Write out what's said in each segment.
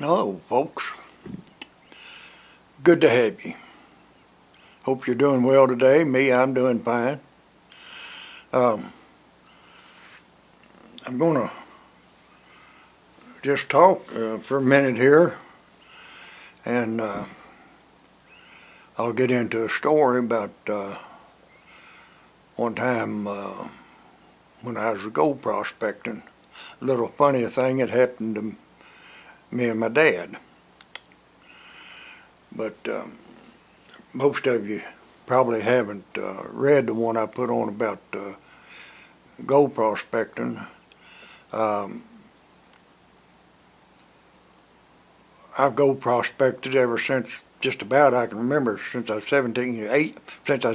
Hello, folks. Good to have you. Hope you're doing well today. Me, I'm doing fine. I'm going to just talk for a minute here, and I'll get into a story about one time when I was gold prospecting. A little funny thing that happened to me and my dad. But most of you probably haven't read the one I put on about gold prospecting. I've gold prospected ever since just about I can remember, since I was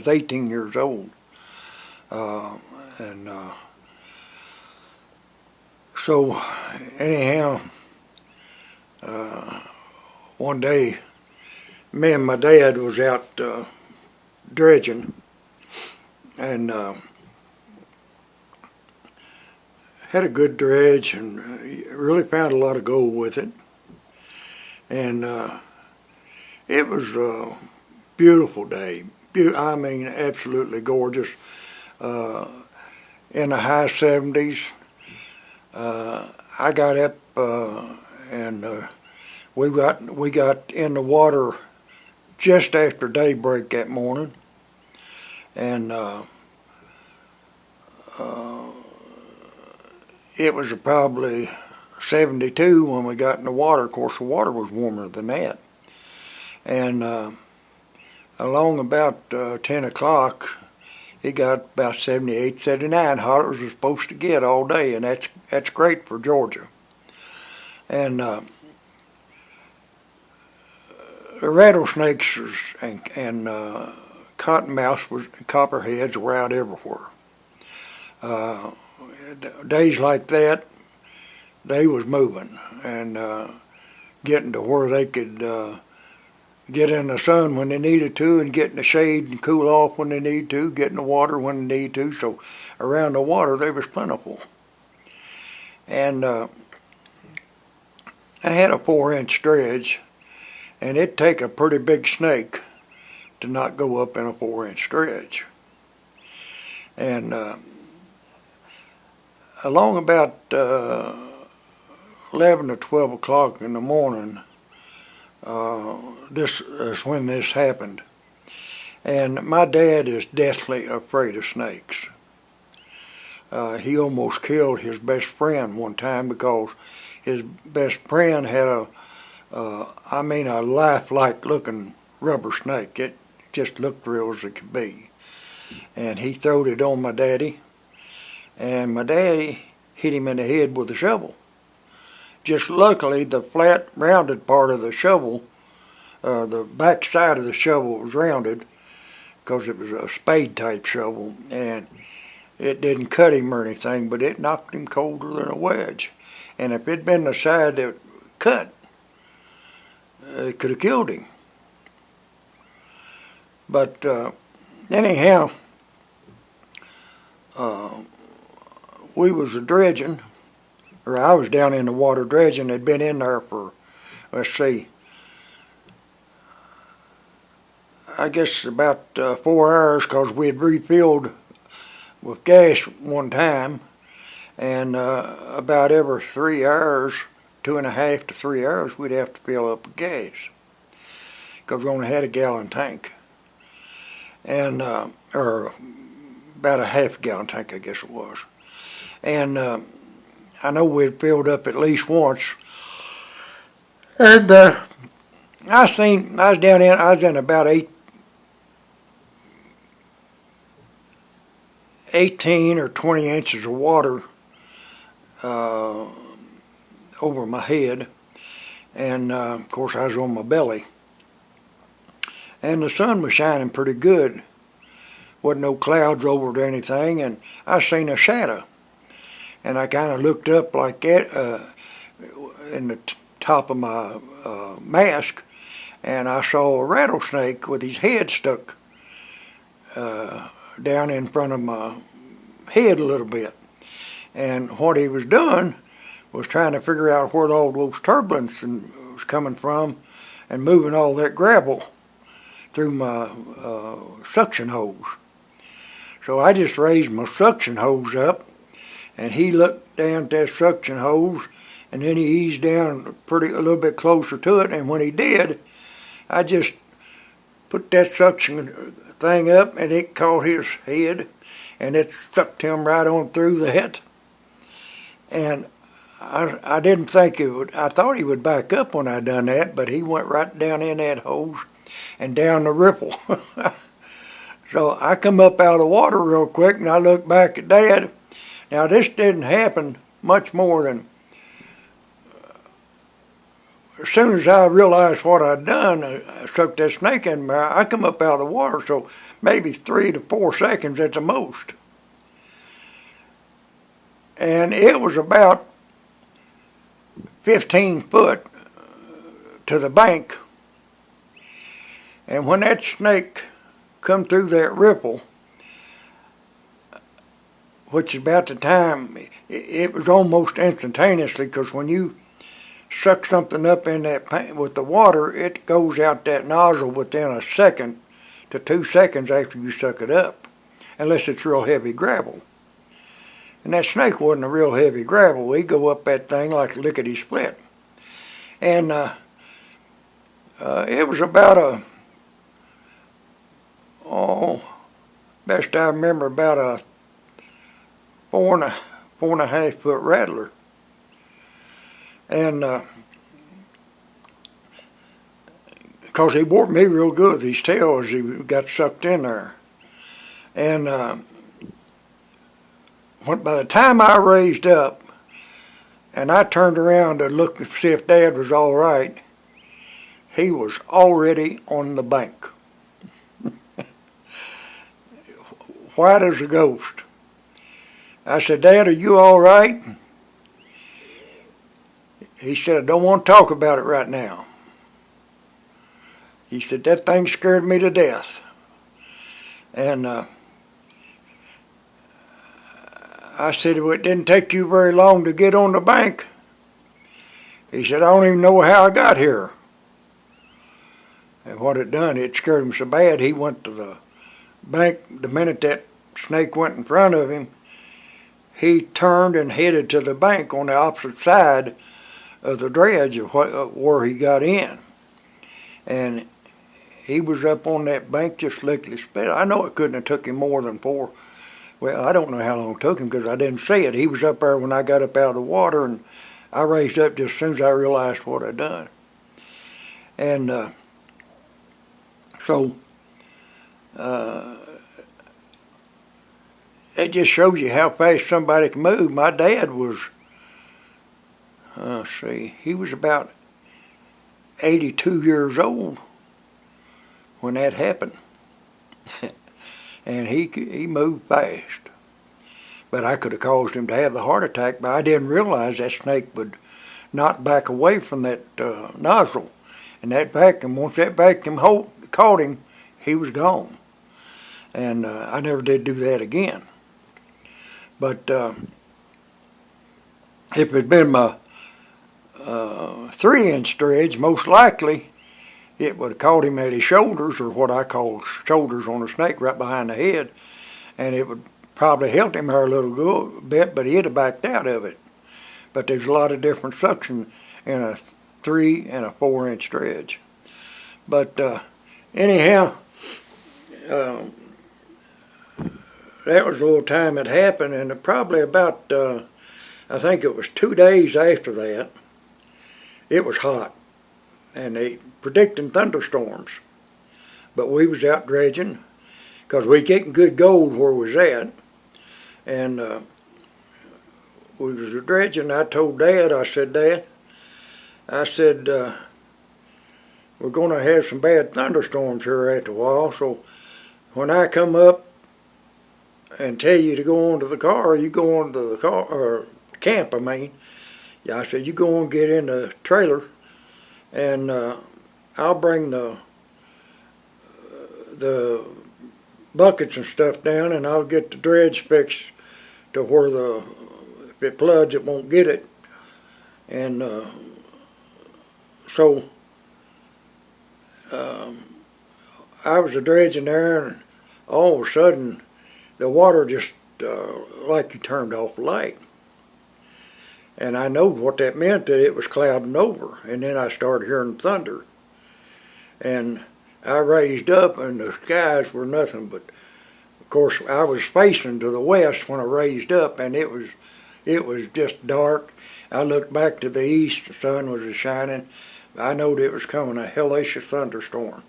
18 years old. So anyhow, one day me and my dad was out dredging, and had a good dredge, and really found a lot of gold with it. And it was a beautiful day. I mean, absolutely gorgeous. In the high 70s. I got up and we got in the water just after daybreak that morning, and it was probably 72 when we got in the water. Of course, the water was warmer than that. And along about 10 o'clock, it got about 78, 79, hot as it was supposed to get all day, and that's great for Georgia. And the rattlesnakes and cottonmouths and copperheads were out everywhere. Days like that, they was moving and getting to where they could get in the sun when they needed to, and get in the shade and cool off when they needed to, get in the water when they needed to. So around the water they was plentiful. And I had a 4-inch dredge, and it'd take a pretty big snake to not go up in a 4-inch dredge. And along about 11 or 12 o'clock in the morning, this is when this happened. And my dad is deathly afraid of snakes. He almost killed his best friend one time because his best friend had a lifelike looking rubber snake. It just looked real as it could be. And he throwed it on my daddy, and my daddy hit him in the head with a shovel. Just luckily, the flat, rounded part of the shovel, the back side of the shovel was rounded because it was a spade-type shovel, and it didn't cut him or anything, but it knocked him colder than a wedge. And if it'd been the side that cut, it could have killed him. But anyhow, we was dredging, or I was down in the water dredging. Had been in there for, let's see, I guess about 4 hours, because we had refilled with gas one time, and about every 3 hours, 2.5 to 3 hours, we'd have to fill up with gas, because we only had a gallon tank, and or about a half-gallon tank, I guess it was. And I know we'd filled up at least once, and I was in about 18 or 20 inches of water over my head, and of course I was on my belly, and the sun was shining pretty good. Wasn't no clouds over it or anything, and I seen a shadow, and I kind of looked up like that in the top of my mask, and I saw a rattlesnake with his head stuck down in front of my head a little bit. And what he was doing was trying to figure out where all those turbulence was coming from and moving all that gravel through my suction hose. So I just raised my suction hose up, and he looked down at that suction hose, and then he eased down a little bit closer to it, and when he did, I just put that suction thing up, and it caught his head, and it sucked him right on through that. And I didn't think it would. I thought he would back up when I done that, but he went right down in that hose and down the ripple. So I come up out of the water real quick, and I look back at Dad. Now this didn't happen much more than as soon as I realized what I'd done, I sucked that snake in my eye. I come up out of the water, so maybe 3 to 4 seconds at the most. And it was about 15 foot to the bank. And when that snake come through that ripple, which is about the time, it was almost instantaneously, because when you suck something up in that paint with the water, it goes out that nozzle within a second to 2 seconds after you suck it up, unless it's real heavy gravel. And that snake wasn't a real heavy gravel. He'd go up that thing like a lickety-split. And it was about best I remember, about a 4.5 foot rattler. And because he wore me real good with his tail as he got sucked in there. And by the time I raised up and I turned around to look to see if Dad was all right, he was already on the bank. White as a ghost. I said, Dad, are you all right? He said, I don't want to talk about it right now. He said, that thing scared me to death. And I said, well, it didn't take you very long to get on the bank. He said, I don't even know how I got here. And what it done, it scared him so bad, he went to the bank. The minute that snake went in front of him, he turned and headed to the bank on the opposite side of the dredge of where he got in. And he was up on that bank just lickety-split. I know it couldn't have took him more than 4. Well, I don't know how long it took him because I didn't see it. He was up there when I got up out of the water, and I raised up just as soon as I realized what I'd done. And so it just shows you how fast somebody can move. My dad was, he was about 82 years old when that happened. And he moved fast. But I could have caused him to have the heart attack, but I didn't realize that snake would not back away from that nozzle. And that vacuum, once that vacuum caught him, he was gone. And I never did do that again. But if it had been my 3-inch dredge, most likely it would have caught him at his shoulders, or what I call shoulders on a snake, right behind the head, and it would probably helped him there a little bit, but he'd have backed out of it. But there's a lot of different suction in a 3 and a 4-inch dredge. But anyhow, that was a little time it happened, and probably about, I think it was 2 days after that, it was hot, and they predicting thunderstorms. But we was out dredging, because we getting good gold where we was at, and we was dredging. I told Dad, I said, Dad, I said, we're going to have some bad thunderstorms here after a while, so when I come up and tell you to go onto the car, you go onto the car, or camp, I mean. Yeah, I said, you go and get in the trailer, and I'll bring the buckets and stuff down, and I'll get the dredge fixed to where if it floods, it won't get it. And So I was a dredging there, and all of a sudden the water just like you turned off the light. And I know what that meant, that it was clouding over. And then I started hearing thunder. And I raised up, and the skies were nothing but, of course, I was facing to the west when I raised up, and it was just dark. I looked back to the east, the sun was shining. I knowed it was coming, a hellacious thunderstorm.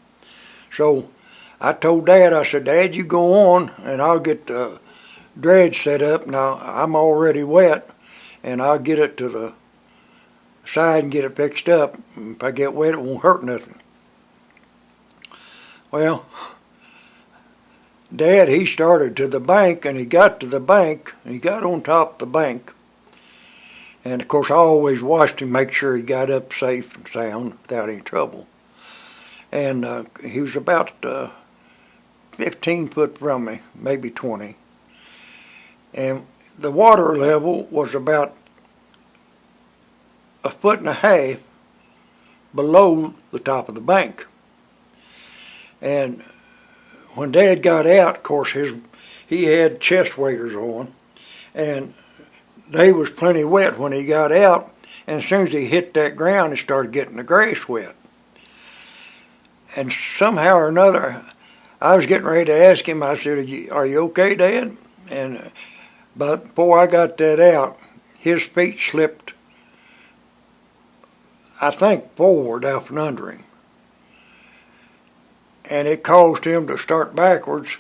So I told Dad, I said, Dad, you go on, and I'll get the dredge set up. Now, I'm already wet, and I'll get it to the side and get it fixed up. If I get wet, it won't hurt nothing. Well, Dad, he started to the bank, and he got to the bank, and he got on top of the bank. And, of course, I always watched him, make sure he got up safe and sound without any trouble. And he was about 15 foot from me, maybe 20. And the water level was about a foot and a half below the top of the bank. And when Dad got out, of course, he had chest waders on, and they was plenty wet when he got out. And as soon as he hit that ground, he started getting the grass wet. And somehow or another, I was getting ready to ask him. I said, "Are you okay, Dad?" And but before I got that out, his feet slipped, I think, forward out from under him. And it caused him to start backwards.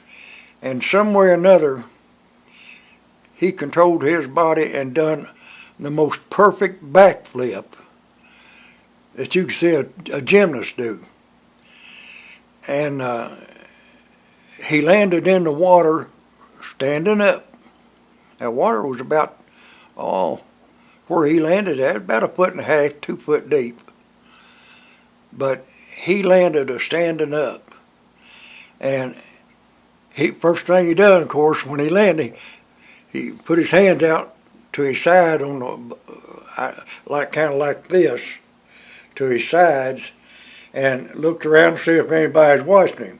And some way or another, he controlled his body and done the most perfect backflip that you can see a gymnast do. And he landed in the water standing up. That water was about, where he landed at, about a foot and a half, 2 foot deep. But he landed standing up. And first thing he done, of course, when he landed, he put his hands out to his side on the, kind of like this, to his sides, and looked around to see if anybody's watching him.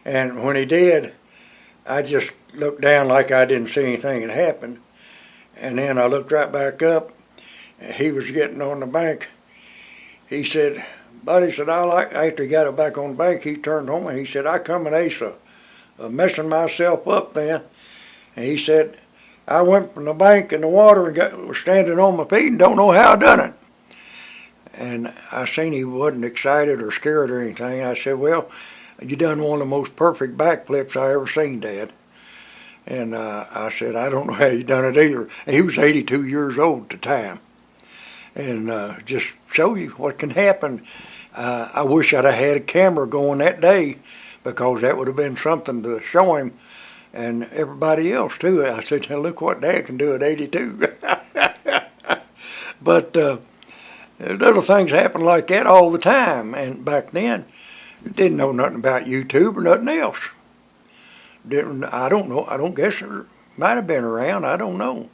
And when he did, I just looked down like I didn't see anything had happened. And then I looked right back up, and he was getting on the bank. He said, "Buddy," said, after he got it back on the bank, he turned home and he said, "I come an ace of messing myself up then." And he said, "I went from the bank in the water and was standing on my feet and don't know how I done it." And I seen he wasn't excited or scared or anything. I said, "Well, you done one of the most perfect backflips I ever seen, Dad." And I said, "I don't know how you done it either." And he was 82 years old at the time. And just show you what can happen. I wish I'd have had a camera going that day, because that would have been something to show him and everybody else too. I said, "Now look what Dad can do at 82. But little things happen like that all the time. And back then, didn't know nothing about YouTube or nothing else. I don't know. I don't guess it might have been around. I don't know.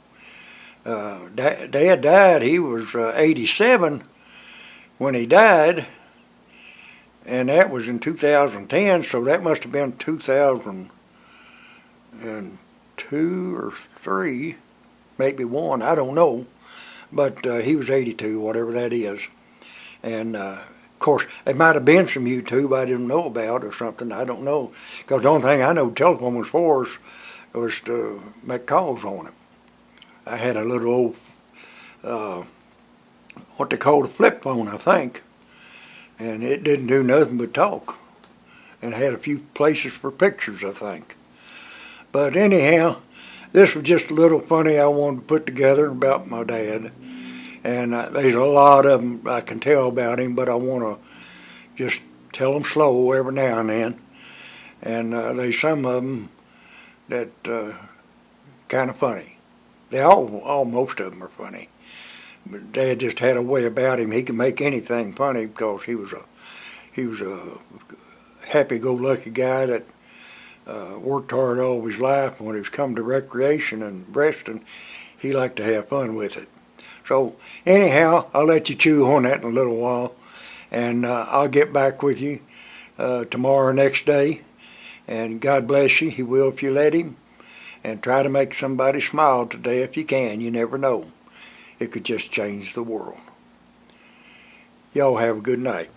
Dad died. He was 87 when he died, and that was in 2010. So that must have been 2002 or 3, maybe 1. I don't know. But he was 82, whatever that is. And of course, there might have been some YouTube I didn't know about or something. I don't know. Because the only thing I know telephone was for was to make calls on it. I had a little old, what they called a flip phone, I think. And it didn't do nothing but talk. And had a few places for pictures, I think. But anyhow, this was just a little funny I wanted to put together about my dad. And there's a lot of them I can tell about him, but I want to just tell them slow every now and then. And there's some of them that kind of funny. Most of them are funny. But Dad just had a way about him. He could make anything funny because he was a happy-go-lucky guy that worked hard all his life. And when he was come to recreation and resting, he liked to have fun with it. So anyhow, I'll let you chew on that in a little while. And I'll get back with you tomorrow or next day. And God bless you. He will if you let him. And try to make somebody smile today if you can. You never know. It could just change the world. Y'all have a good night.